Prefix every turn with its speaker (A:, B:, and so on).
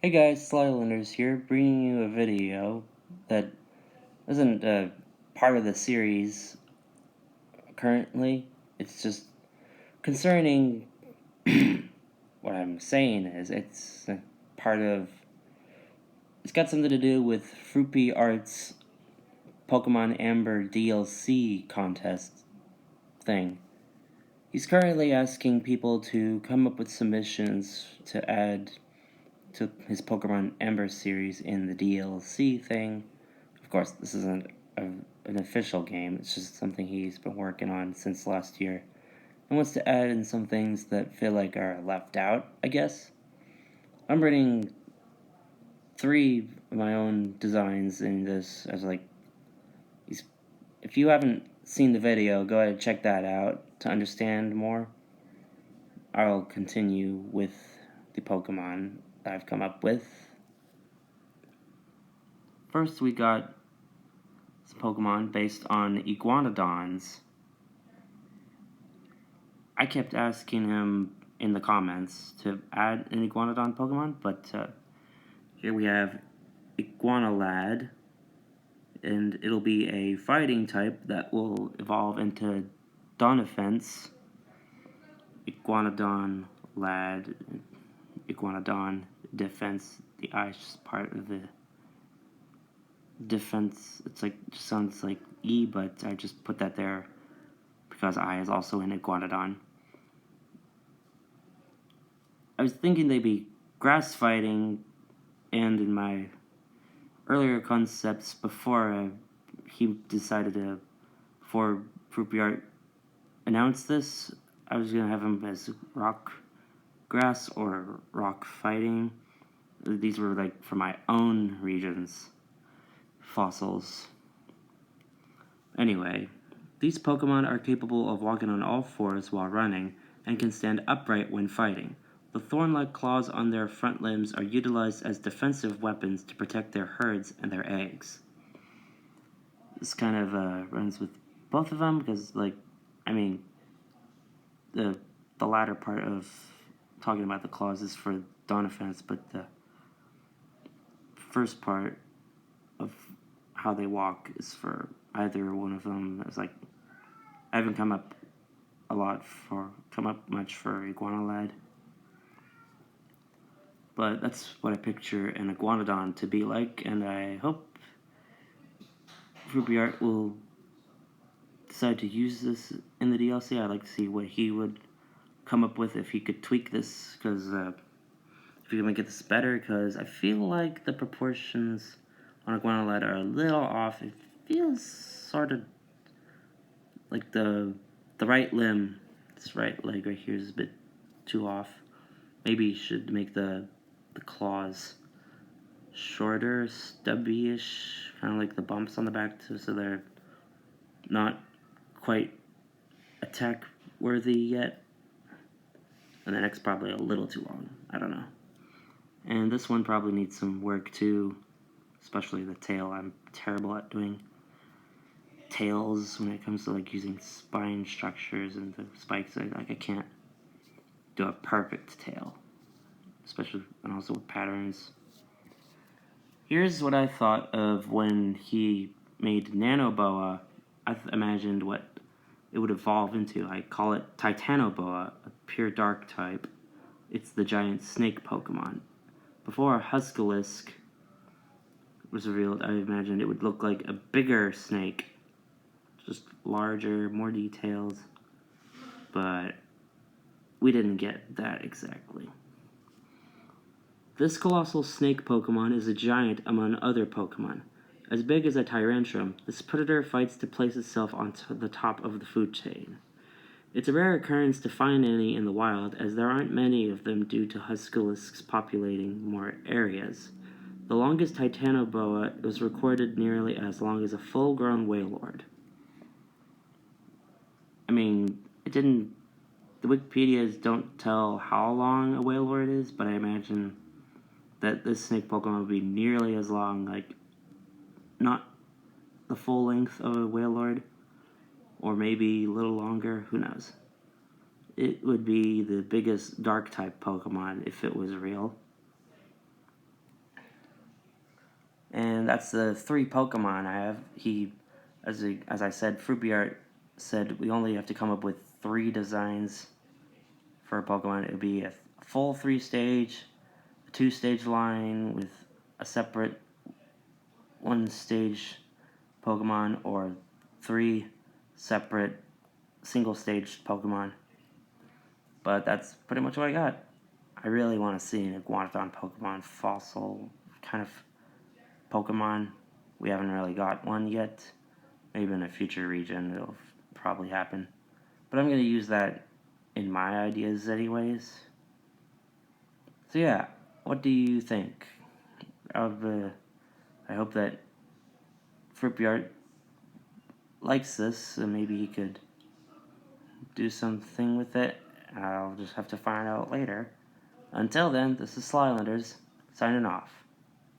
A: Hey guys, Slylanders here, bringing you a video that isn't part of the series currently. It's just concerning what I'm saying is it's it's got something to do with FroopyArt's Pokemon Amber DLC contest thing. He's currently asking people to come up with submissions to add to his Pokemon Amber series in the DLC thing. Of course, this isn't an official game, it's just something he's been working on since last year, and wants to add in some things that feel like are left out, I guess. I'm bringing 3 of my own designs in this as if you haven't seen the video, go ahead and check that out to understand more. I'll continue with the Pokemon that I've come up with. First, we got some Pokemon based on Iguanodons. I kept asking him in the comments to add an Iguanodon Pokemon, but here we have Iguanolad, and it'll be a fighting type that will evolve into Doniphan's. Iguanodon Lad, Iguanodon Defense. The I is just part of the defense. It's like, just sounds like E, but I just put that there because I is also in Iguanodon. I was thinking they'd be grass fighting, and in my earlier concepts before he decided to, before FroopyArt announced this, I was going to have him as rock grass or rock fighting. These were like for my own region's fossils. Anyway, these Pokemon are capable of walking on all fours while running and can stand upright when fighting. The thorn-like claws on their front limbs are utilized as defensive weapons to protect their herds and their eggs. This kind of runs with both of them because, the latter part of talking about the claws is for Doniphan's, but the first part of how they walk is for either one of them. It's like, I haven't come up much for Iguanolad. But that's what I picture an Iguanodon to be like, and I hope FroopyArt will decide to use this in the DLC. I'd like to see what he would come up with if he could tweak this, because if he can make this better, because I feel like the proportions on Iguanolad are a little off. It feels sort of like the right limb, this right leg right here is a bit too off. Maybe you should make the claws shorter, stubby-ish, kind of like the bumps on the back, so they're not quite attack-worthy yet. And the neck's probably a little too long. I don't know. And this one probably needs some work too, especially the tail. I'm terrible at doing tails when it comes to using spine structures and the spikes. I can't do a perfect tail, especially and also with patterns. Here's what I thought of when he made Nanoboa. I imagined what it would evolve into. I call it Titanoboa, a pure dark type. It's the giant snake Pokemon. Before Huskalisk was revealed, I imagined it would look like a bigger snake, just larger, more details, but we didn't get that exactly. This colossal snake Pokemon is a giant among other Pokemon. As big as a Tyrantrum, this predator fights to place itself on the top of the food chain. It's a rare occurrence to find any in the wild, as there aren't many of them due to Huskalisks populating more areas. The longest Titanoboa was recorded nearly as long as a full-grown Wailord. The Wikipedias don't tell how long a Wailord is, but I imagine that this snake Pokemon would be nearly as long, not the full length of a Wailord, or maybe a little longer, who knows. It would be the biggest dark type Pokemon if it was real. And that's the 3 Pokemon I have. As I said, FroopyArt said we only have to come up with 3 designs for a Pokemon. It would be a full 3-stage, a 2-stage line with a separate 1-stage Pokemon, or 3 separate single-stage Pokemon. But that's pretty much what I got. I really want to see an Iguanodon Pokemon fossil kind of Pokemon. We haven't really got one yet. Maybe in a future region it'll probably happen. But I'm going to use that in my ideas anyways. So yeah, what do you think? I hope that FroopyArt likes this, and maybe he could do something with it. I'll just have to find out later. Until then, this is Slylanders, signing off.